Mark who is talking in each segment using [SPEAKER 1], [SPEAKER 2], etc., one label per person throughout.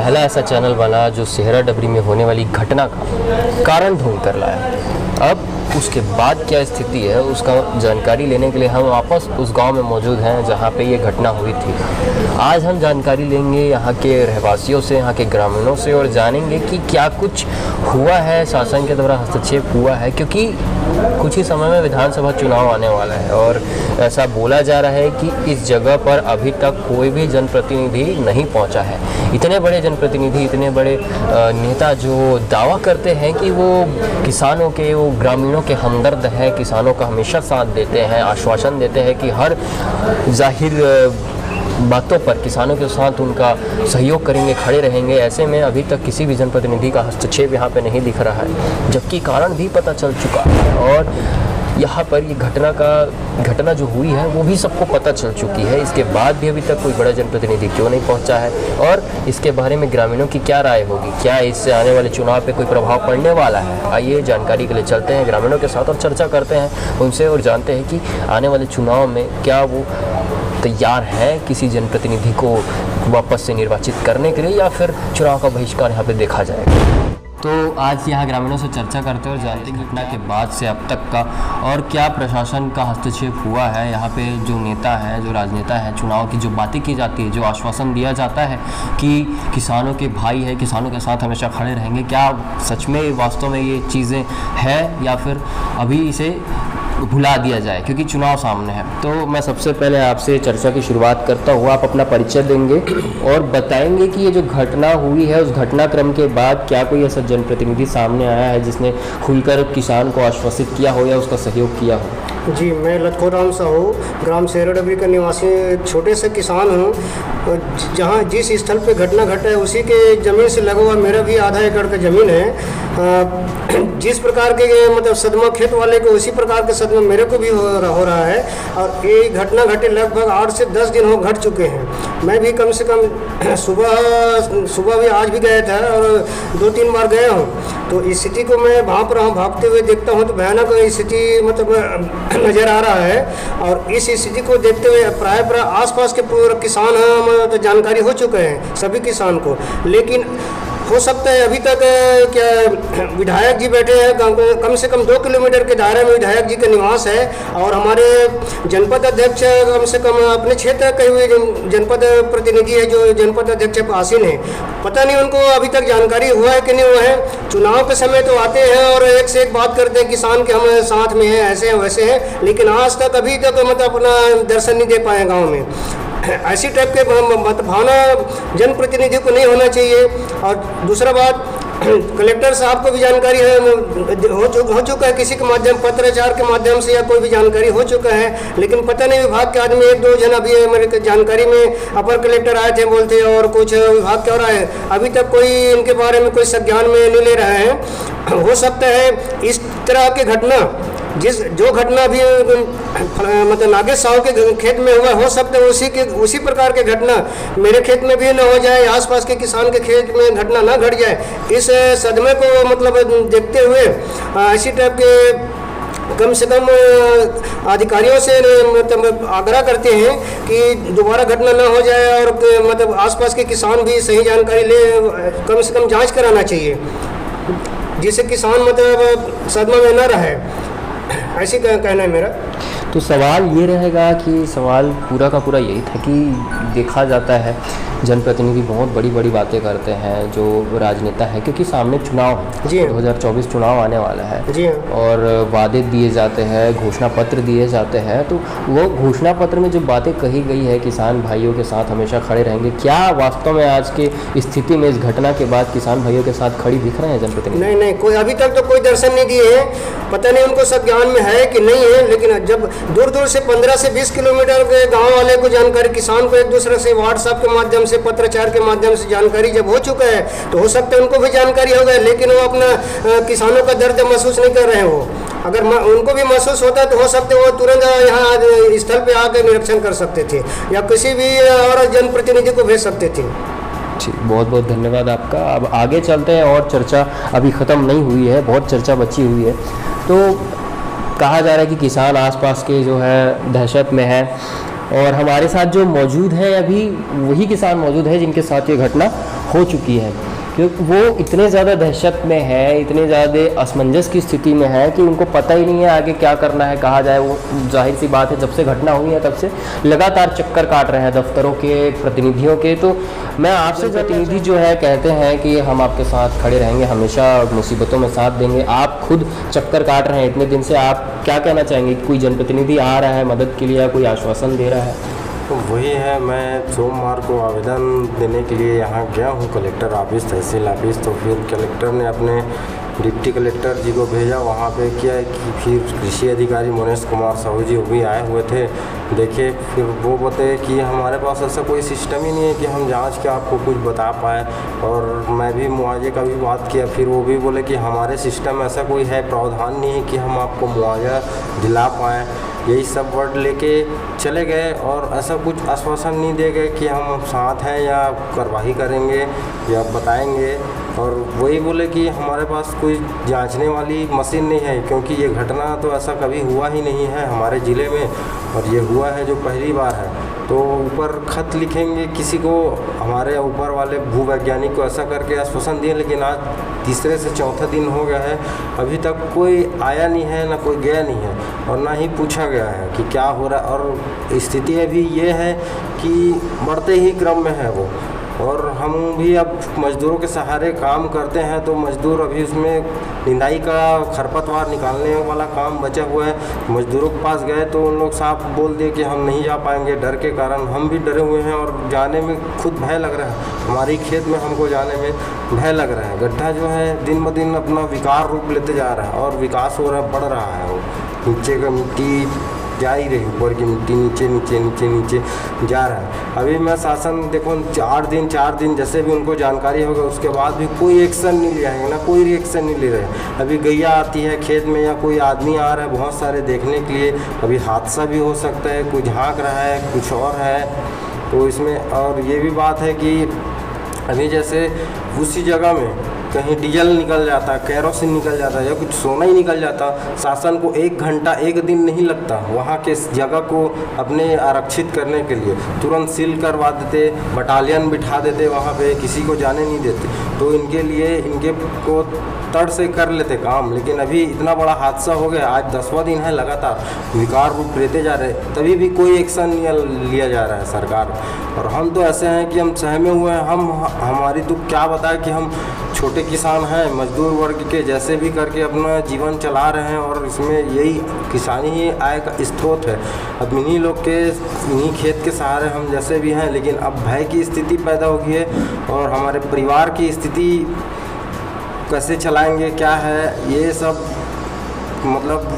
[SPEAKER 1] पहला ऐसा चैनल बना जो सेहरा डबरी में होने वाली घटना का कारण ढूंढ कर लाया। अब उसके बाद क्या स्थिति है उसका जानकारी लेने के लिए हम वापस उस गांव में मौजूद हैं जहां पे ये घटना हुई थी। आज हम जानकारी लेंगे यहाँ के रहवासियों से, यहाँ के ग्रामीणों से, और जानेंगे कि क्या कुछ हुआ है, शासन के द्वारा हस्तक्षेप हुआ है, क्योंकि कुछ ही समय में विधानसभा चुनाव आने वाला है और ऐसा बोला जा रहा है कि इस जगह पर अभी तक कोई भी जनप्रतिनिधि नहीं पहुंचा है। इतने बड़े जनप्रतिनिधि, इतने बड़े नेता जो दावा करते हैं कि वो किसानों के, वो ग्रामीणों के हमदर्द है, किसानों का हमेशा साथ देते हैं, आश्वासन देते हैं कि हर जाहिर बातों पर किसानों के साथ उनका सहयोग करेंगे, खड़े रहेंगे, ऐसे में अभी तक किसी भी जनप्रतिनिधि का हस्तक्षेप यहाँ पे नहीं दिख रहा है, जबकि कारण भी पता चल चुका है। और यहाँ पर ये घटना जो हुई है वो भी सबको पता चल चुकी है। इसके बाद भी अभी तक कोई बड़ा जनप्रतिनिधि क्यों नहीं पहुँचा है और इसके बारे में ग्रामीणों की क्या राय होगी, क्या इससे आने वाले चुनाव पे कोई प्रभाव पड़ने वाला है। आइए जानकारी के लिए चलते हैं ग्रामीणों के साथ और चर्चा करते हैं उनसे और जानते हैं कि आने वाले चुनाव में क्या वो तैयार है किसी जनप्रतिनिधि को वापस से निर्वाचित करने के लिए, या फिर चुनाव का बहिष्कार यहाँ पे देखा जाएगा। तो आज यहाँ ग्रामीणों से चर्चा करते हैं और जानते हैं घटना के बाद से अब तक का और क्या प्रशासन का हस्तक्षेप हुआ है। यहाँ पे जो नेता है, जो राजनेता है, चुनाव की जो बातें की जाती है, जो आश्वासन दिया जाता है कि किसानों के भाई है, किसानों के साथ हमेशा खड़े रहेंगे, क्या सच में वास्तव में ये चीज़ें हैं या फिर अभी इसे भुला दिया जाए क्योंकि चुनाव सामने है। तो मैं सबसे पहले आपसे चर्चा की शुरुआत करता हूँ। आप अपना परिचय देंगे और बताएंगे कि ये जो घटना हुई है उस घटनाक्रम के बाद क्या कोई ऐसा जनप्रतिनिधि सामने आया है जिसने खुलकर किसान को आश्वासित किया हो या उसका सहयोग किया हो।
[SPEAKER 2] जी, मैं लखोराम राम साहू, ग्राम सेहरा डबरी का निवासी छोटे से किसान हूँ। जहाँ जिस स्थल पे घटना घटा है उसी के ज़मीन से लगा हुआ मेरा भी आधा एकड़ का ज़मीन है। जिस प्रकार के मतलब सदमा खेत वाले को उसी प्रकार के सदमा मेरे को भी हो रहा है। और ये घटना घटे लगभग 8 से 10 दिन हो घट चुके हैं। मैं भी कम से कम सुबह भी आज भी गया था और 2-3 बार गया हूँ। तो इस स्थिति को मैं भागते हुए देखता हूँ तो भयानक स्थिति मतलब नज़र आ रहा है। और इस स्थिति को देखते हुए प्राय आसपास के पूरे किसान हम तो जानकारी हो चुके हैं सभी किसान को, लेकिन हो सकता है अभी तक क्या विधायक जी बैठे हैं, कम से कम 2 किलोमीटर के दायरे में विधायक जी का निवास है और हमारे जनपद अध्यक्ष कम से कम अपने क्षेत्र के हुए जनपद प्रतिनिधि है जो जनपद अध्यक्ष आसीन है। पता नहीं उनको अभी तक जानकारी हुआ है कि नहीं हुआ है। चुनाव के समय तो आते हैं और एक से एक बात करते हैं किसान के हम साथ में हैं, ऐसे हैं वैसे हैं, लेकिन आज तक अभी तक मतलब अपना दर्शन नहीं दे पाए गाँव में। ऐसी टाइप के भावना जनप्रतिनिधि को नहीं होना चाहिए। और दूसरा बात, कलेक्टर साहब को भी जानकारी है हो चुका है, किसी के माध्यम पत्राचार के माध्यम से या कोई भी जानकारी हो चुका है, लेकिन पता नहीं विभाग के आदमी 1-2 जन अभी मेरे जानकारी में अपर कलेक्टर आए थे बोलते और कुछ विभाग के और आए, अभी तक कोई इनके बारे में कोई संज्ञान में नहीं ले रहे हैं। हो सकता है इस तरह की घटना जो घटना भी मतलब नागेश साहू के खेत में हुआ, हो सकता है उसी प्रकार के घटना मेरे खेत में भी न हो जाए, आसपास के किसान के खेत में घटना ना घट जाए। इस सदमे को मतलब देखते हुए ऐसी टाइप के कम से कम अधिकारियों से मतलब आग्रह करते हैं कि दोबारा घटना ना हो जाए और मतलब आसपास के किसान भी सही जानकारी ले, कम से कम जांच कराना चाहिए जिससे किसान मतलब सदमा में न रहे। ऐसे कहना है मेरा।
[SPEAKER 1] तो सवाल ये रहेगा कि सवाल पूरा का पूरा यही था कि देखा जाता है जनप्रतिनिधि बहुत बड़ी बड़ी बातें करते हैं जो राजनेता है, क्योंकि सामने चुनाव है, 2024 चुनाव आने वाला है
[SPEAKER 2] जी
[SPEAKER 1] और वादे दिए जाते हैं, घोषणा पत्र दिए जाते हैं। तो वो घोषणा पत्र में जो बातें कही गई है किसान भाइयों के साथ हमेशा खड़े रहेंगे, क्या वास्तव में आज के स्थिति में इस घटना के बाद किसान भाइयों के साथ खड़ी दिख रहे हैं जनप्रतिनिधि?
[SPEAKER 2] नहीं, कोई अभी तक तो कोई दर्शन नहीं दिए हैं। पता नहीं उनको सब ज्ञान में है कि नहीं है, लेकिन जब दूर से 15 से 20 किलोमीटर के गाँव वाले को जानकारी, किसान को एक दूसरे से व्हाट्सएप के माध्यम से, पत्राचार के माध्यम से जानकारी जब हो चुका है तो हो सकता है उनको भी जानकारी हो गई, लेकिन वो अपना किसानों का दर्द महसूस नहीं कर रहे हैं। वो अगर उनको भी महसूस होता है तो हो सकता है वो तुरंत यहाँ स्थल पे आकर निरीक्षण कर सकते थे या किसी भी और जनप्रतिनिधि को भेज सकते थे।
[SPEAKER 1] ठीक, बहुत बहुत धन्यवाद आपका। अब आगे चलते हैं और चर्चा अभी ख़त्म नहीं हुई है, बहुत चर्चा बची हुई है। तो कहा जा रहा है कि किसान आसपास के जो है दहशत में है और हमारे साथ जो मौजूद है अभी वही किसान मौजूद है जिनके साथ ये घटना हो चुकी है, क्योंकि वो इतने ज़्यादा दहशत में है, इतने ज़्यादा असमंजस की स्थिति में है कि उनको पता ही नहीं है आगे क्या करना है, कहाँ जाए। वो जाहिर सी बात है, जब से घटना हुई है तब से लगातार चक्कर काट रहे हैं दफ्तरों के प्रतिनिधियों के। तो मैं आपसे, प्रतिनिधि जो है कहते हैं कि हम आपके साथ खड़े रहेंगे, हमेशा मुसीबतों में साथ देंगे, आप खुद चक्कर काट रहे हैं इतने दिन से, आप क्या कहना चाहेंगे? कोई जनप्रतिनिधि आ रहा है मदद के लिए या कोई आश्वासन दे रहा है?
[SPEAKER 3] तो वही है, मैं सोमवार को आवेदन देने के लिए यहाँ गया हूँ कलेक्टर ऑफिस, तहसील ऑफिस। तो फिर कलेक्टर ने अपने डिप्टी कलेक्टर जी को भेजा, वहाँ पे क्या है कि फिर कृषि अधिकारी मोनेश कुमार साहू जी वो भी आए हुए थे, देखे। फिर वो बताए कि हमारे पास ऐसा कोई सिस्टम ही नहीं है कि हम जांच के आपको कुछ बता पाए। और मैं भी मुआवजे का भी बात किया, फिर वो भी बोले कि हमारे सिस्टम में ऐसा कोई है प्रावधान नहीं है कि हम आपको मुआवजा दिला पाएँ। यही सब वर्ड लेके चले गए और ऐसा कुछ आश्वासन नहीं दे गए कि हम साथ हैं या कार्रवाई करेंगे या बताएंगे। और वही बोले कि हमारे पास कोई जांचने वाली मशीन नहीं है, क्योंकि ये घटना तो ऐसा कभी हुआ ही नहीं है हमारे ज़िले में, और ये हुआ है जो पहली बार है। तो ऊपर खत लिखेंगे किसी को, हमारे ऊपर वाले भूवैज्ञानिक को ऐसा करके आश्वासन दिए, लेकिन आज तीसरे से चौथा दिन हो गया है, अभी तक कोई आया नहीं है, ना कोई गया नहीं है, और ना ही पूछा गया है कि क्या हो रहा है। और स्थिति अभी ये है कि बढ़ते ही क्रम में है वो, और हम भी अब मज़दूरों के सहारे काम करते हैं। तो मज़दूर अभी उसमें निंदाई का खरपतवार निकालने वाला काम बचा हुआ है। मज़दूरों के पास गए तो उन लोग साफ बोल दिए कि हम नहीं जा पाएंगे, डर के कारण। हम भी डरे हुए हैं और जाने में खुद भय लग रहा है, हमारी खेत में हमको जाने में भय लग रहा है। गड्ढा जो है दिन ब दिन अपना विकार रूप लेते जा रहा है और विकास हो रहा है, बढ़ रहा है। वो नीचे का मिट्टी जा ही रही, ऊपर की मिट्टी नीचे नीचे नीचे नीचे जा रहा है। अभी मैं शासन देखो 4 दिन जैसे भी उनको जानकारी होगा, उसके बाद भी कोई एक्शन नहीं लिया है, ना कोई रिएक्शन नहीं ले रहे। अभी गैया आती है खेत में या कोई आदमी आ रहा है बहुत सारे देखने के लिए, अभी हादसा भी हो सकता है, कोई झांक रहा है, कुछ और है। तो इसमें और ये भी बात है कि अभी जैसे उसी जगह में कहीं डीजल निकल जाता, केरोसिन निकल जाता या कुछ सोना ही निकल जाता, शासन को 1 घंटा 1 दिन नहीं लगता वहाँ के जगह को अपने आरक्षित करने के लिए। तुरंत सील करवा देते, बटालियन बिठा देते वहाँ पे, किसी को जाने नहीं देते। तो इनके लिए इनके को तड़ से कर लेते काम। लेकिन अभी इतना बड़ा हादसा हो गया, आज 10वां दिन है लगातार विकार रूप लेते जा रहे, तभी भी कोई एक्शन नहीं लिया जा रहा है सरकार। और हम तो ऐसे हैं कि हम सहमे हुए हैं। हमारी तो क्या बताए कि हम छोटे किसान हैं, मजदूर वर्ग के, जैसे भी करके अपना जीवन चला रहे हैं, और इसमें यही किसानी ही आय का स्रोत है। अब इन्हीं लोग के इन्हीं खेत के सहारे हम जैसे भी हैं, लेकिन अब भय की स्थिति पैदा हो गई है। और हमारे परिवार की स्थिति कैसे चलाएंगे, क्या है, ये सब मतलब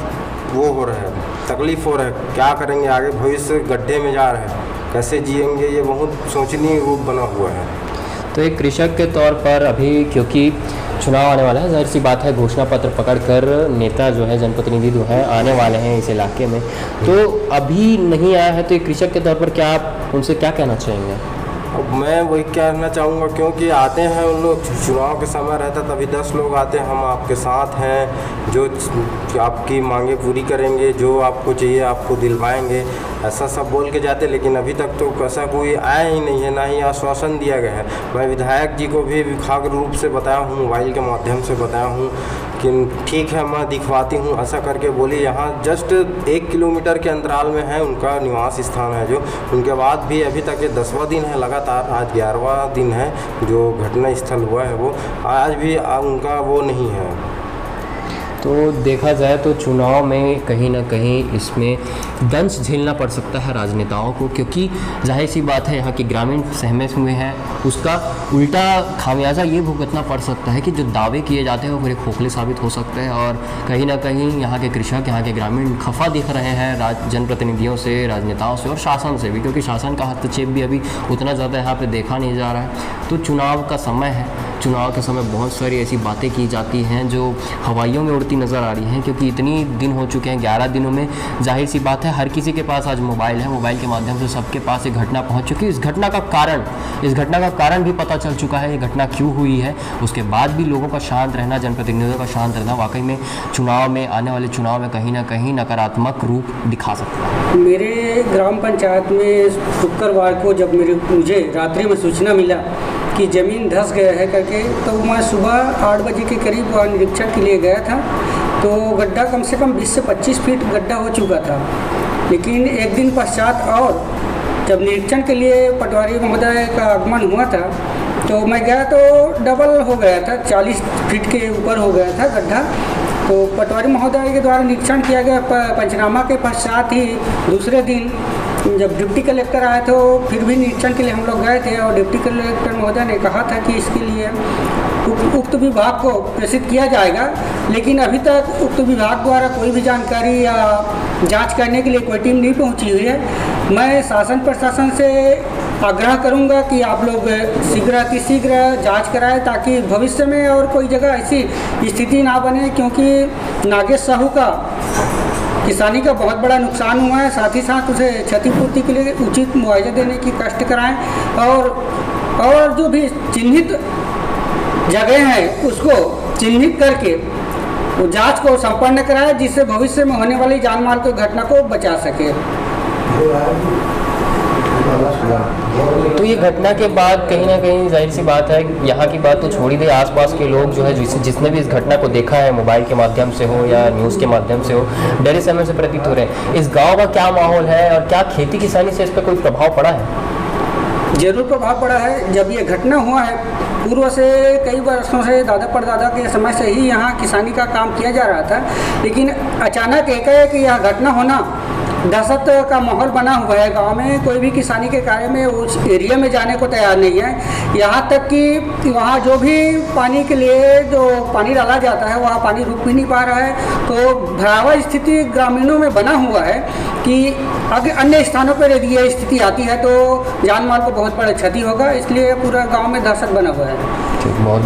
[SPEAKER 3] वो हो रहा है, तकलीफ़ हो रहा है। क्या करेंगे आगे, भविष्य गड्ढे में जा रहे हैं, कैसे जिएंगे, ये बहुत सोचनीय रूप बना हुआ है।
[SPEAKER 1] तो एक कृषक के तौर पर अभी, क्योंकि चुनाव आने वाला है, जाहिर सी बात है घोषणा पत्र पकड़कर नेता जो है, जनप्रतिनिधि जो है आने वाले हैं इस इलाके में, तो अभी नहीं आया है, तो एक कृषक के तौर पर क्या आप उनसे क्या कहना चाहेंगे?
[SPEAKER 3] अब मैं वही कहना चाहूँगा, क्योंकि आते हैं उन लोग, चुनाव के समय रहता तभी 10 लोग आते हैं, हम आपके साथ हैं, जो आपकी मांगे पूरी करेंगे, जो आपको चाहिए आपको दिलवाएंगे, ऐसा सब बोल के जाते। लेकिन अभी तक तो ऐसा कोई आया ही नहीं है, ना ही आश्वासन दिया गया है। मैं विधायक जी को भी विभाग रूप से बताया हूँ, मोबाइल के माध्यम से बताया हूँ कि ठीक है मैं दिखवाती हूँ, ऐसा करके बोली। यहाँ जस्ट 1 किलोमीटर के अंतराल में है उनका निवास स्थान है जो, उनके बाद भी अभी तक ये 10वां दिन है लगातार, आज 11वां दिन है जो घटना स्थल हुआ है, वो आज भी उनका वो नहीं है।
[SPEAKER 1] तो देखा जाए तो चुनाव में कहीं ना कहीं इसमें दंश झेलना पड़ सकता है राजनेताओं को, क्योंकि जाहिर सी बात है यहाँ के ग्रामीण सहमत हुए हैं, उसका उल्टा खामियाजा ये भुगतना पड़ सकता है कि जो दावे किए जाते हैं वो पूरे खोखले साबित हो सकते हैं। और कहीं ना कहीं यहाँ के कृषक, यहाँ के ग्रामीण खफा दिख रहे हैं जनप्रतिनिधियों से, राजनेताओं से और शासन से भी, क्योंकि शासन का हस्तक्षेप भी अभी उतना ज़्यादा यहाँ पर देखा नहीं जा रहा है। तो चुनाव का समय है, चुनाव के समय बहुत सारी ऐसी बातें की जाती हैं जो हवाइयों में उड़ती नज़र आ रही हैं, क्योंकि इतनी दिन हो चुके हैं, 11 दिनों में जाहिर सी बात है हर किसी के पास आज मोबाइल है, मोबाइल के माध्यम से सबके पास एक घटना पहुंच चुकी है। इस घटना का कारण भी पता चल चुका है, ये घटना क्यों हुई है। उसके बाद भी लोगों का शांत रहना, जनप्रतिनिधियों का शांत रहना वाकई में चुनाव में, आने वाले चुनाव में कहीं ना कहीं नकारात्मक रूप दिखा सकता है।
[SPEAKER 4] मेरे ग्राम पंचायत में शुक्रवार को जब मुझे रात्रि में सूचना मिला कि ज़मीन धंस गया है करके। तो मैं सुबह 8 बजे के करीब वहाँ निरीक्षण के लिए गया था, तो गड्ढा कम से कम 20 से 25 फीट गड्ढा हो चुका था। लेकिन एक दिन पश्चात और जब निरीक्षण के लिए पटवारी महोदय का आगमन हुआ था, तो मैं गया तो डबल हो गया था, 40 फीट के ऊपर हो गया था गड्ढा। तो पटवारी महोदय के द्वारा निरीक्षण किया गया। पंचनामा के पश्चात ही दूसरे दिन जब डिप्टी कलेक्टर आए तो फिर भी निरीक्षण के लिए हम लोग गए थे, और डिप्टी कलेक्टर महोदय ने कहा था कि इसके लिए उक्त विभाग को प्रेषित किया जाएगा। लेकिन अभी तक उक्त विभाग द्वारा कोई भी जानकारी या जांच करने के लिए कोई टीम नहीं पहुंची हुई है। मैं शासन प्रशासन से आग्रह करूंगा कि आप लोग शीघ्र अतिशीघ्र जांच कराएं, ताकि भविष्य में और कोई जगह ऐसी स्थिति ना बने, क्योंकि नागेश साहू का किसानी का बहुत बड़ा नुकसान हुआ है। साथ ही साथ उसे क्षतिपूर्ति के लिए उचित मुआवजा देने की कष्ट कराएं, और जो भी चिन्हित जगह हैं उसको चिन्हित करके वो जांच को संपन्न कराएं, जिससे भविष्य में होने वाली जान माल की घटना को बचा सके।
[SPEAKER 1] तो ये घटना के बाद कहीं ना कहीं जाहिर सी बात है, यहाँ की बात तो छोड़ी दे, आसपास के लोग जो है जिसने भी इस घटना को देखा है, मोबाइल के माध्यम से हो या न्यूज़ के माध्यम से हो, डरे समय से प्रतीत हो रहे हैं। इस गांव का क्या माहौल है और क्या खेती किसानी से इस पर कोई प्रभाव पड़ा है?
[SPEAKER 4] जरूर प्रभाव पड़ा है। जब ये घटना हुआ है, पूर्व से कई वर्षों से दादा परदादा के समय से ही यहाँ किसानी का काम किया जा रहा था, लेकिन अचानक एकाएक यह घटना होना, दहशत का माहौल बना हुआ है गांव में। कोई भी किसानी के कार्य में उस एरिया में जाने को तैयार नहीं है। यहाँ तक कि वहाँ जो भी पानी के लिए जो पानी डाला जाता है, वहाँ पानी रुक भी नहीं पा रहा है। तो भयावह स्थिति ग्रामीणों में बना हुआ है कि अगर अन्य स्थानों पर यदि यह स्थिति आती है तो जान माल को बहुत बड़ा क्षति होगा। इसलिए पूरा गाँव में दहशत बना हुआ है।
[SPEAKER 1] बहुत बहुत